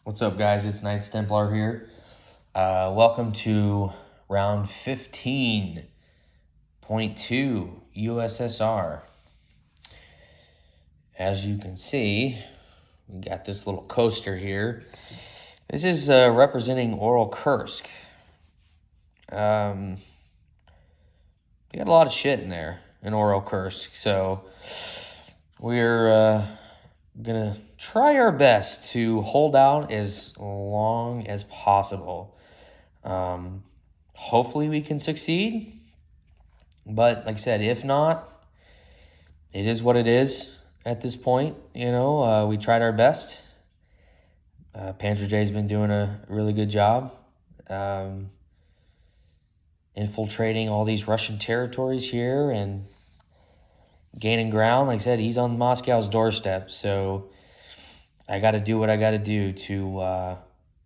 What's up, guys? It's Knights Templar here. Welcome to round 15.2 USSR. As you can see, we got this little coaster here. This is representing Oral Kursk. We got a lot of shit in there in Oral Kursk, so we're gonna try our best to hold out as long as possible. Hopefully we can succeed, but like I said, if not, it is what it is at this point. We tried our best. Panzer J's been doing a really good job infiltrating all these Russian territories here and gaining ground. Like I said, he's on Moscow's doorstep, so I got to do what I got to do to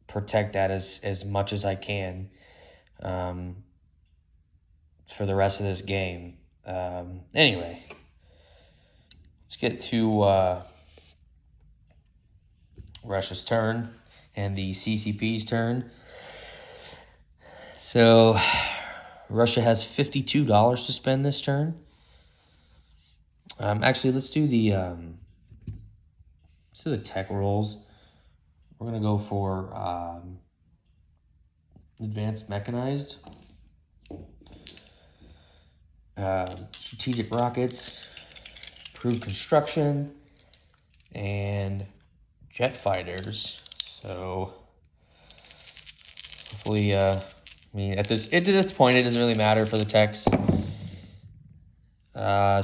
protect that as much as I can for the rest of this game. Anyway, let's get to Russia's turn and the CCP's turn. So Russia has $52 to spend this turn. Actually, let's do the tech rolls. We're gonna go for advanced mechanized, strategic rockets, improved construction, and jet fighters. So hopefully, at this point, it doesn't really matter for the techs.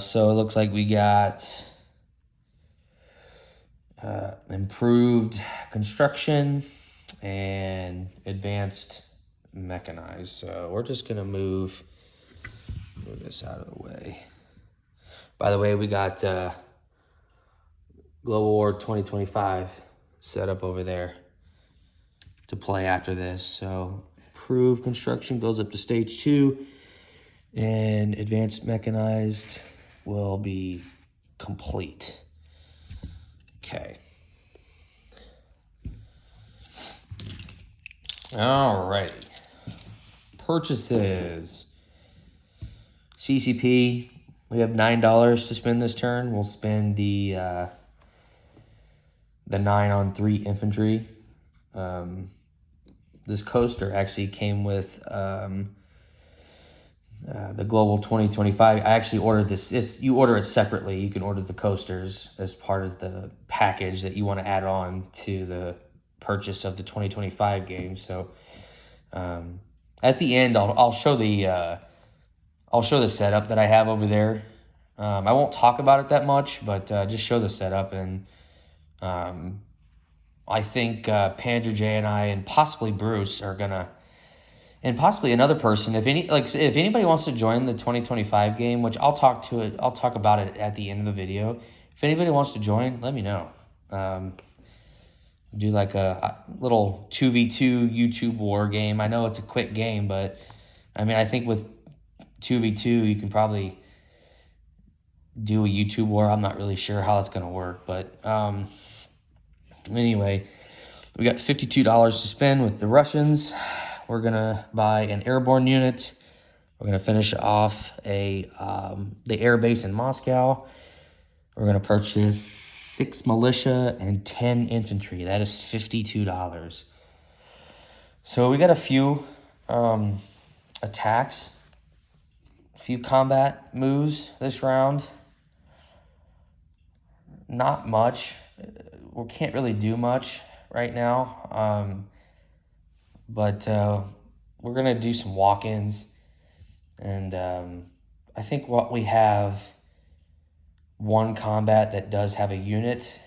So it looks like we got improved construction and advanced mechanized. So we're just gonna move this out of the way. By the way, we got Global War 2025 set up over there to play after this. So improved construction goes up to stage 2, and advanced mechanized will be complete. Okay. Alrighty. Purchases. CCP, we have $9 to spend this turn. We'll spend the 9-on-3 infantry. This coaster actually came with the Global 2025. I actually ordered this. You order it separately. You can order the coasters as part of the package that you want to add on to the purchase of the 2025 game. So at the end, I'll show the setup that I have over there. I won't talk about it that much, but just show the setup. And I think Panzer J and I and possibly Bruce are gonna, and possibly another person. If anybody wants to join the 2025 game, which I'll talk about it at the end of the video. If anybody wants to join, let me know. Do like a little 2v2 YouTube war game. I know it's a quick game, but I think with 2v2 you can probably do a YouTube war. I'm not really sure how it's gonna work, but anyway, we got $52 to spend with the Russians. We're gonna buy an airborne unit. We're gonna finish off the air base in Moscow. We're gonna purchase 6 militia and 10 infantry. That is $52. So we got a few attacks, a few combat moves this round. Not much. We can't really do much right now. But we're going to do some walk-ins. And I think what we have one combat that does have a unit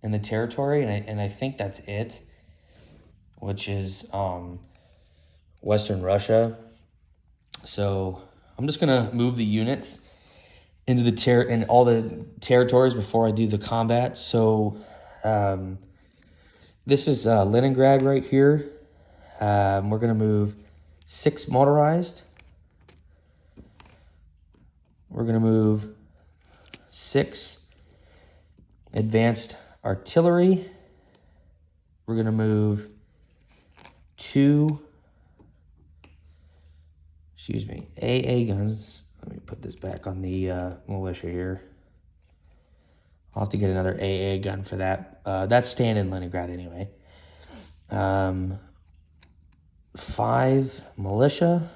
in the territory, and I think that's it, which is Western Russia. So I'm just going to move the units into in all the territories before I do the combat. So this is Leningrad right here. We're going to move 6 motorized. We're going to move 6 advanced artillery. we're going to move 2, AA guns. Let me put this back on the militia here. I'll have to get another AA gun for that. That's staying in Leningrad anyway. 5 militia.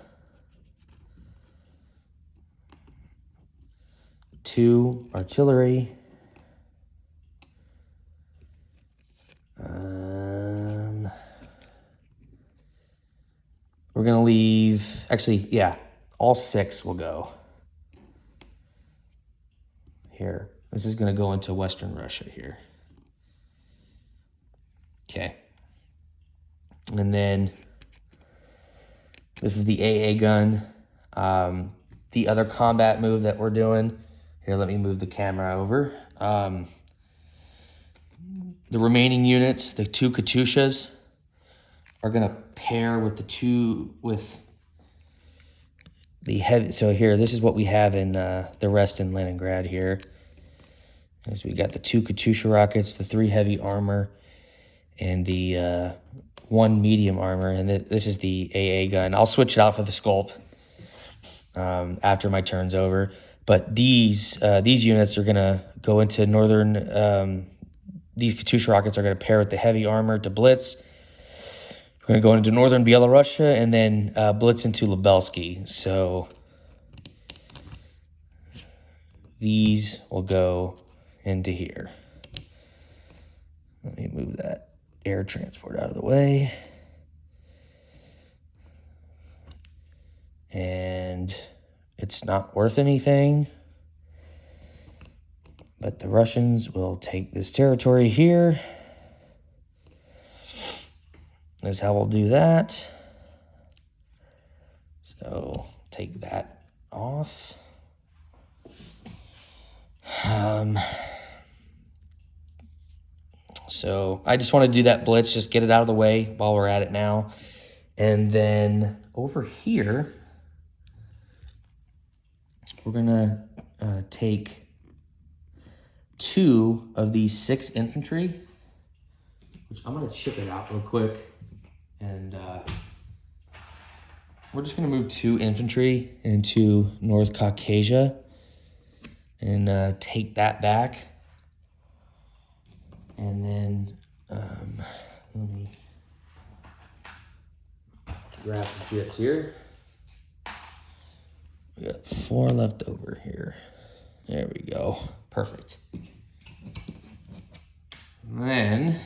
2 artillery. We're going to leave, actually, yeah, all 6 will go here. This is going to go into Western Russia here. Okay. And then this is the AA gun. The other combat move that we're doing, here, let me move the camera over. The remaining units, the 2 Katyushas, are going to pair with the heavy. So here, this is what we have in the rest in Leningrad here. So we got the 2 Katyusha rockets, the 3 heavy armor, and the 1 medium armor. And this is the AA gun. I'll switch it out for the sculpt after my turn's over. But these units are going to go into northern. These Katyusha rockets are going to pair with the heavy armor to blitz. We're going to go into northern Byelorussia and then blitz into Lubelsky. So these will go into here. Let me move that air transport out of the way. And it's not worth anything. But the Russians will take this territory here. That's how we'll do that. So take that off. So I just want to do that blitz, just get it out of the way while we're at it now. And then over here, we're going to take 2 of these 6 infantry, which I'm going to chip it out real quick. And we're just going to move 2 infantry into North Caucasia and take that back. And then let me grab the chips here. We got 4 left over here. There we go. Perfect. And then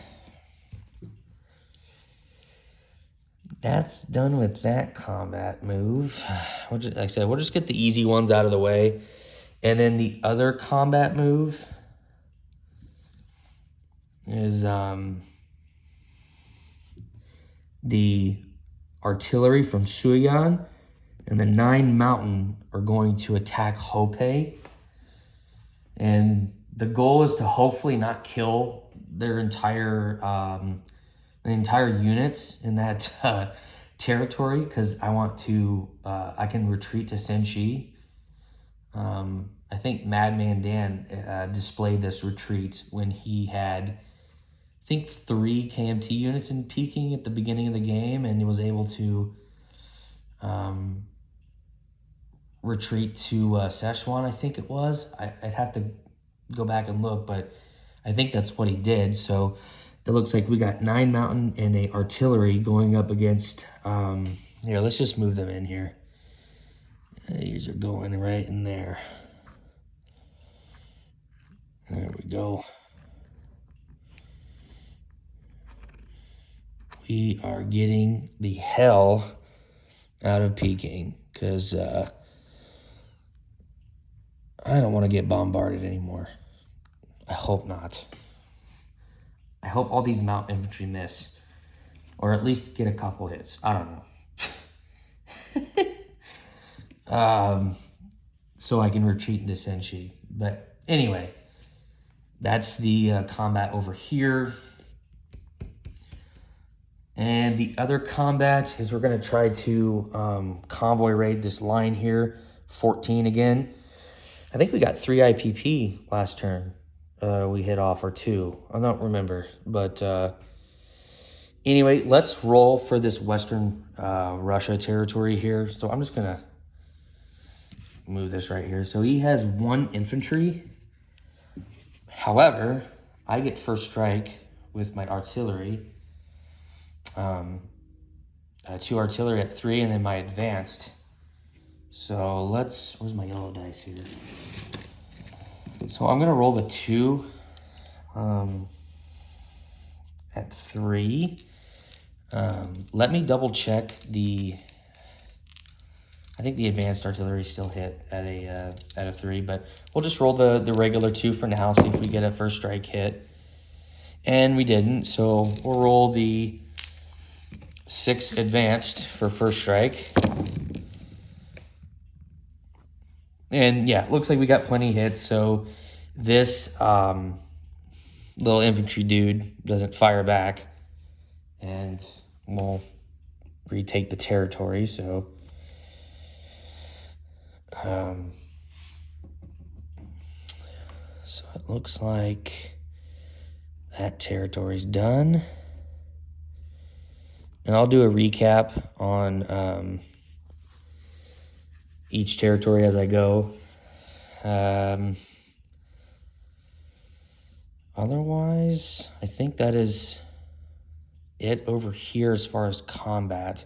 that's done with that combat move. Like I said, we'll just get the easy ones out of the way. And then the other combat move is the artillery from Suyan and the 9 Mountain are going to attack Hope. And the goal is to hopefully not kill their entire units in that territory, because I want to, I can retreat to Senshi. I think Madman Dan displayed this retreat when he had, I think, 3 KMT units in Peking at the beginning of the game, and he was able to retreat to Szechuan, I think it was. I'd have to go back and look, but I think that's what he did. So it looks like we got 9 Mountain and a artillery going up against, here, let's just move them in here. These are going right in there. There we go. We are getting the hell out of Peking, because I don't want to get bombarded anymore. I hope not. I hope all these mountain infantry miss, or at least get a couple hits. I don't know. So I can retreat into Senshi. But anyway, that's the combat over here. And the other combat is we're going to try to convoy raid this line here, 14 again. I think we got 3 IPP last turn. We hit off, or 2. I don't remember, but Anyway, let's roll for this Western Russia territory here. So I'm just gonna move this right here. So he has 1 infantry. However, I get first strike with my artillery. 2 artillery at 3, and then my advanced. So where's my yellow dice here? So I'm gonna roll the 2 at 3. Let me double check I think the advanced artillery still hit at a 3, but we'll just roll the regular 2 for now, see if we get a first strike hit. And we didn't, so we'll roll the 6 advanced for first strike. And yeah, looks like we got plenty of hits, so this little infantry dude doesn't fire back, and we'll retake the territory. So so it looks like that territory's done. And I'll do a recap on each territory as I go. Otherwise, I think that is it over here as far as combat.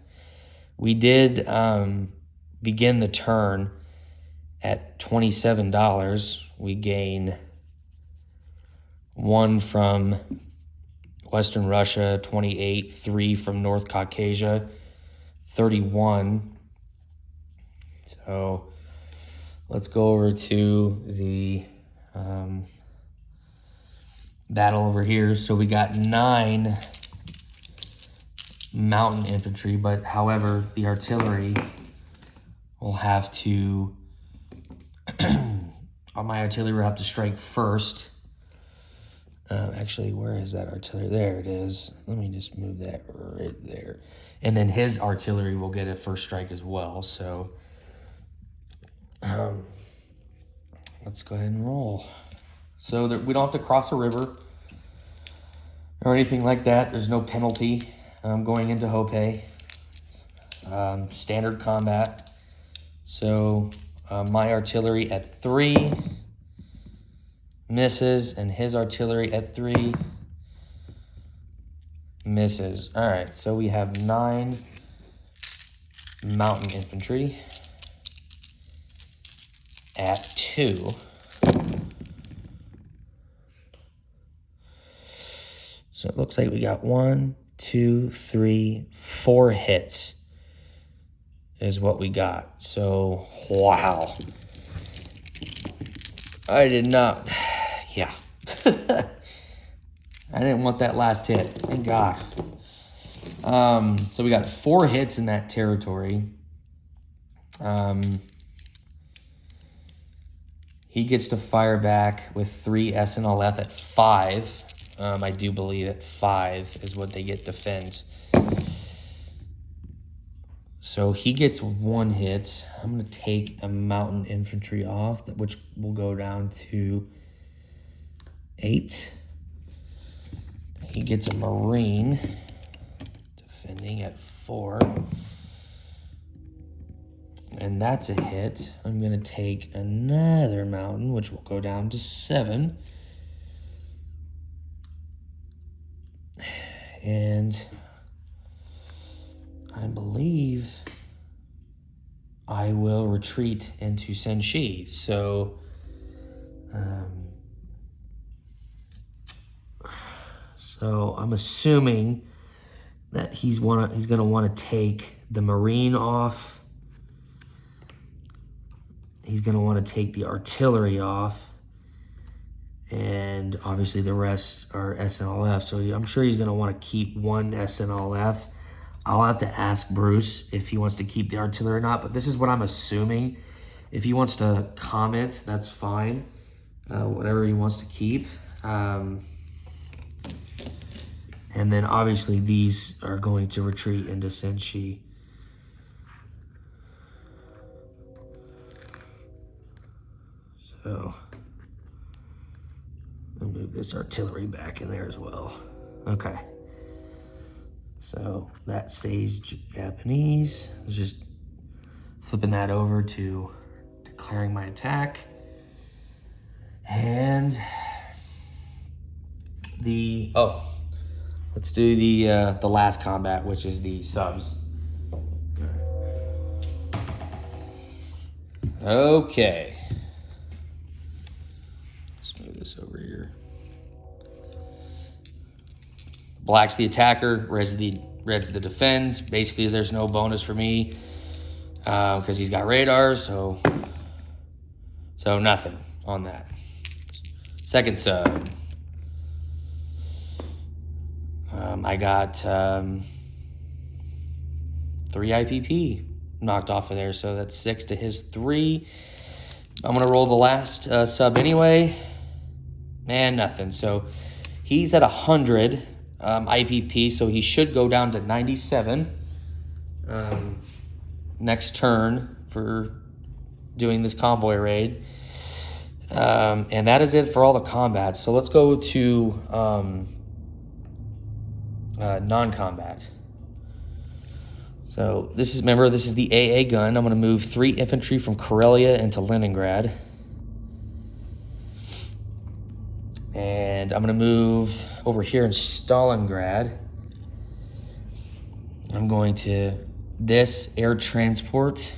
We did begin the turn at $27. We gain 1 from Western Russia, 28, 3 from North Caucasia, 31. So let's go over to the battle over here. So we got 9 mountain infantry, but however, the artillery will have to, my artillery will have to strike first. Actually, where is that artillery? There it is. Let me just move that right there. And then his artillery will get a first strike as well. So let's go ahead and roll. So we don't have to cross a river or anything like that. There's no penalty going into Hope. Standard combat. So my artillery at 3 misses, and his artillery at 3 misses. All right, so we have 9 mountain infantry at 2. So it looks like we got 1, 2, 3, 4 hits is what we got. So, wow. I did not, yeah. I didn't want that last hit, thank God. So we got 4 hits in that territory. He gets to fire back with 3 SNLF at 5. I do believe at 5 is what they get defend. So he gets 1 hit. I'm going to take a mountain infantry off, which will go down to 8. He gets a marine defending at 4. And that's a hit. I'm going to take another mountain, which will go down to 7. And I believe I will retreat into Senshi. So, so I'm assuming that he's going to want to take the marine off. He's going to want to take the artillery off. And obviously the rest are SNLF. So I'm sure he's going to want to keep 1 SNLF. I'll have to ask Bruce if he wants to keep the artillery or not. But this is what I'm assuming. If he wants to comment, that's fine. Whatever he wants to keep. And then obviously these are going to retreat into Senshi. So I'll move this artillery back in there as well. Okay. So that stays Japanese. I was just flipping that over to declaring my attack. And let's do the last combat, which is the subs. Okay. Let's move this over here. Black's the attacker, red's the defend. Basically, there's no bonus for me because he's got radar, so nothing on that. Second sub. I got 3 IPP knocked off of there, so that's 6 to his 3. I'm going to roll the last sub anyway. Man, nothing. So he's at 100 IPP, so he should go down to 97 next turn for doing this convoy raid. And that is it for all the combats. So let's go to non-combat. So this is the AA gun. I'm going to move 3 infantry from Karelia into Leningrad. And I'm going to move over here in Stalingrad. I'm going to, this air transport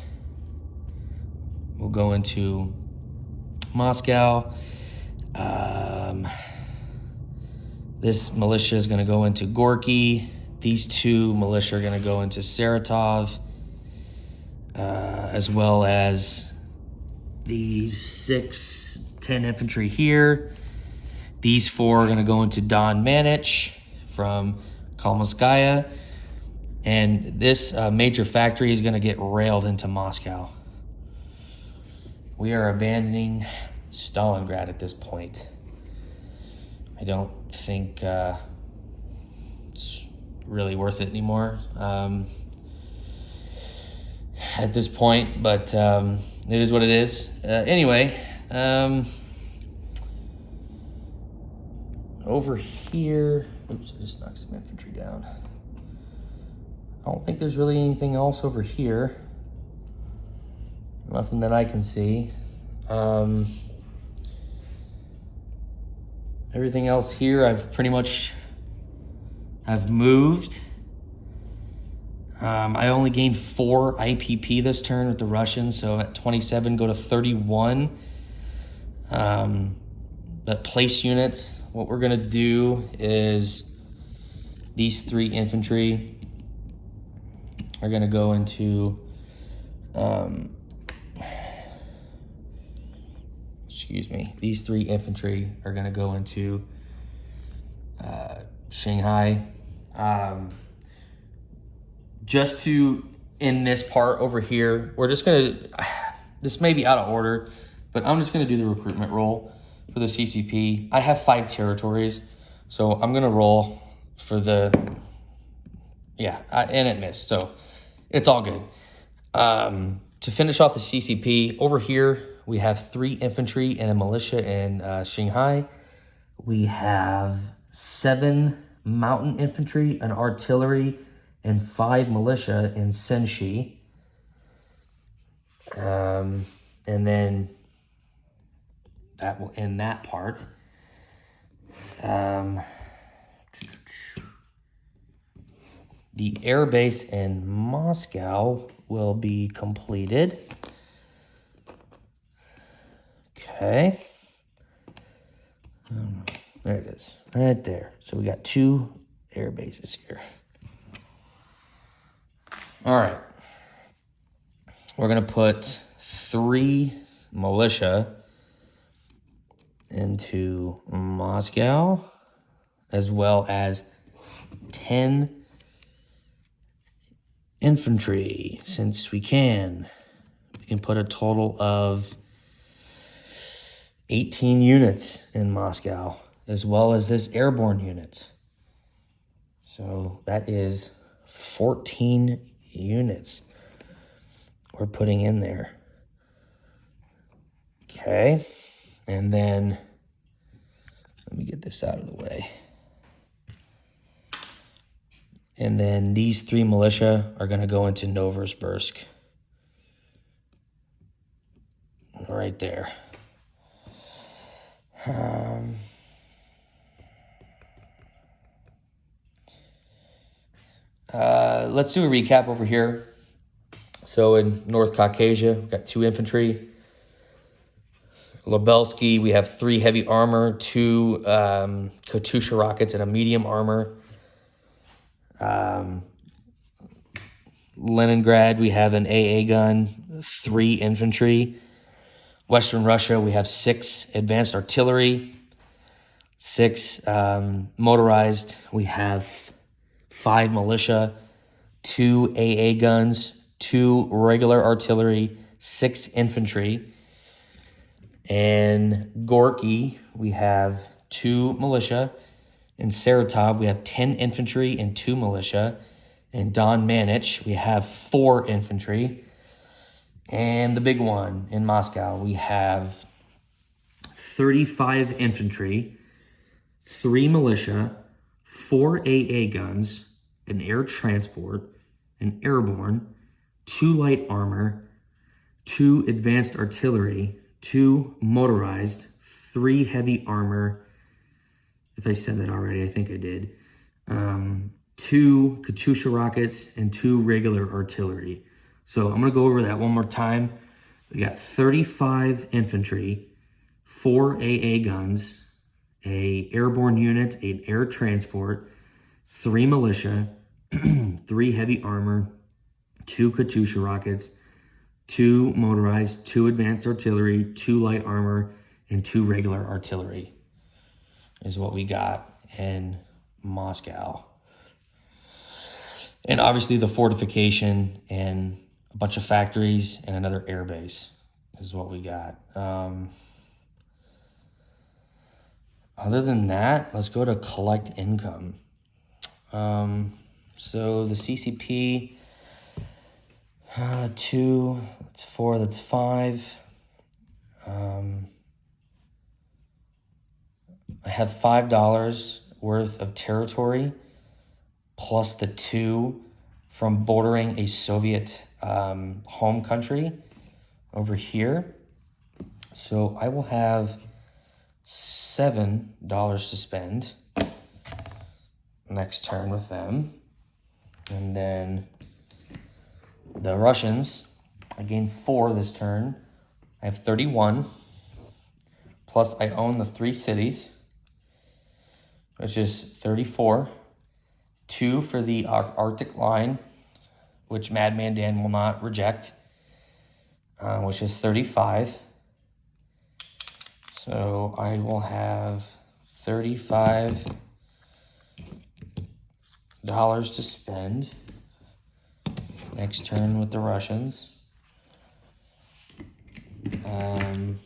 will go into Moscow. This militia is going to go into Gorky. These 2 militia are going to go into Saratov, as well as these 10 infantry here. These 4 are going to go into Don Manich from Kalmyskaya. And this major factory is going to get railed into Moscow. We are abandoning Stalingrad at this point. I don't think it's really worth it anymore at this point, but it is what it is. Anyway, over here, oops, I just knocked some infantry down. I don't think there's really anything else over here. Nothing that I can see. Everything else here I've pretty much moved. I only gained 4 IPP this turn with the Russians, so at 27 go to 31. But place units, what we're gonna do is these 3 infantry are gonna go into these 3 infantry are going to go into Shanghai. Just to, in this part over here, we're just going to, this may be out of order, but I'm just going to do the recruitment roll for the CCP. I have 5 territories, so I'm going to roll for the, and it missed, so it's all good. To finish off the CCP, over here, we have 3 infantry and a militia in Shanghai. We have 7 mountain infantry, an artillery, and 5 militia in Senshi. And then that will end that part. The air base in Moscow will be completed. Okay. There it is, right there. So we got 2 air bases here. All right. We're going to put 3 militia into Moscow, as well as 10 infantry, since we can. We can put a total of 18 units in Moscow, as well as this airborne unit. So that is 14 units we're putting in there. Okay, and then let me get this out of the way. And then these 3 militia are going to go into Novosibirsk. Right there. Let's do a recap over here. So in North Caucasia, we've got 2 infantry. Lubelsky, we have 3 heavy armor, 2 Katyusha rockets, and a medium armor. Leningrad, we have an AA gun, 3 infantry. Western Russia, we have 6 advanced artillery, 6 motorized. We have 5 militia, 2 AA guns, 2 regular artillery, 6 infantry. And Gorky, we have 2 militia. In Saratov, we have 10 infantry and 2 militia. In Don Manich, we have 4 infantry. And the big one in Moscow, we have 35 infantry, 3 militia, 4 AA guns, an air transport, an airborne, 2 light armor, 2 advanced artillery, 2 motorized, 3 heavy armor. If I said that already, I think I did. 2 Katyusha rockets and 2 regular artillery. So I'm going to go over that one more time. We got 35 infantry, 4 AA guns, a airborne unit, an air transport, 3 militia, 3 heavy armor, 2 Katyusha rockets, 2 motorized, 2 advanced artillery, 2 light armor, and 2 regular artillery is what we got in Moscow. And obviously the fortification and a bunch of factories and another air base is what we got. Other than that, let's go to collect income. So the CCP, 2, that's 4, that's 5. I have $5 worth of territory plus the 2 from bordering a Soviet home country over here. So I will have $7 to spend next turn with them. And then the Russians, I gain 4 this turn. I have 31. Plus I own the 3 cities, which is 34. 2 for the Arctic line, which Madman Dan will not reject, which is 35. So I will have $35 to spend next turn with the Russians. I'm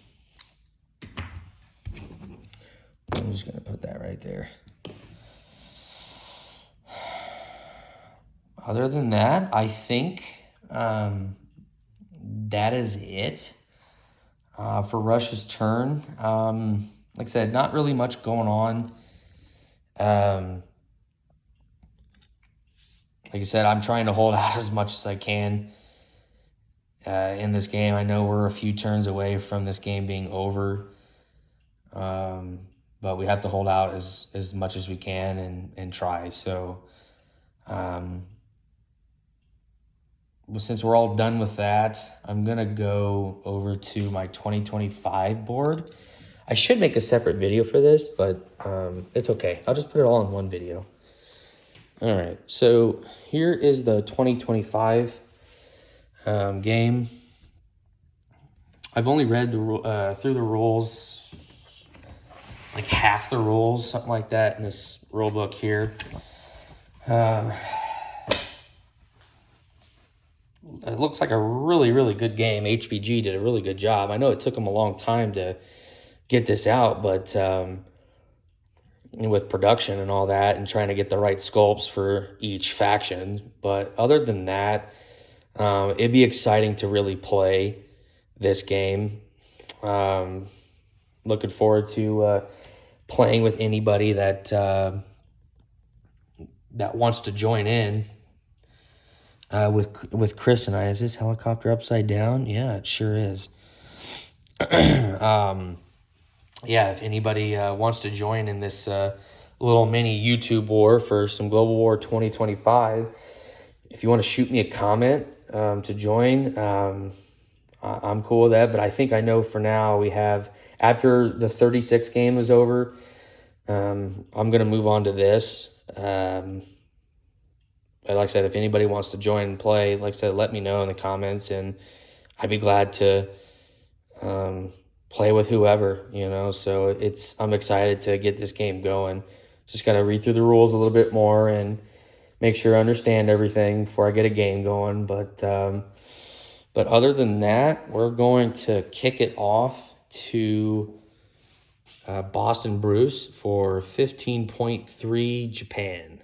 just going to put that right there. Other than that, I think that is it for Russia's turn. Like I said, not really much going on. Like I said, I'm trying to hold out as much as I can in this game. I know we're a few turns away from this game being over. But we have to hold out as much as we can and try. So since we're all done with that, I'm going to go over to my 2025 board. I should make a separate video for this, but it's okay. I'll just put it all in one video. All right, so here is the 2025 game. I've only read through the rules, like half the rules, something like that in this rule book here. It looks like a really, really good game. HPG did a really good job. I know it took them a long time to get this out, but with production and all that and trying to get the right sculpts for each faction. But other than that, it'd be exciting to really play this game. Looking forward to playing with anybody that that wants to join in with Chris and I. Is this helicopter upside down? Yeah, it sure is. Yeah, if anybody wants to join in this little mini YouTube war for some Global War 2025, if you want to shoot me a comment to join, I'm cool with that. But I think I know for now we have, after the 36 game is over, I'm going to move on to this. But like I said, if anybody wants to join and play, like I said, let me know in the comments, and I'd be glad to play with whoever, So I'm excited to get this game going. Just got to read through the rules a little bit more and make sure I understand everything before I get a game going. But other than that, we're going to kick it off to Boston Bruce for 15.3 Japan.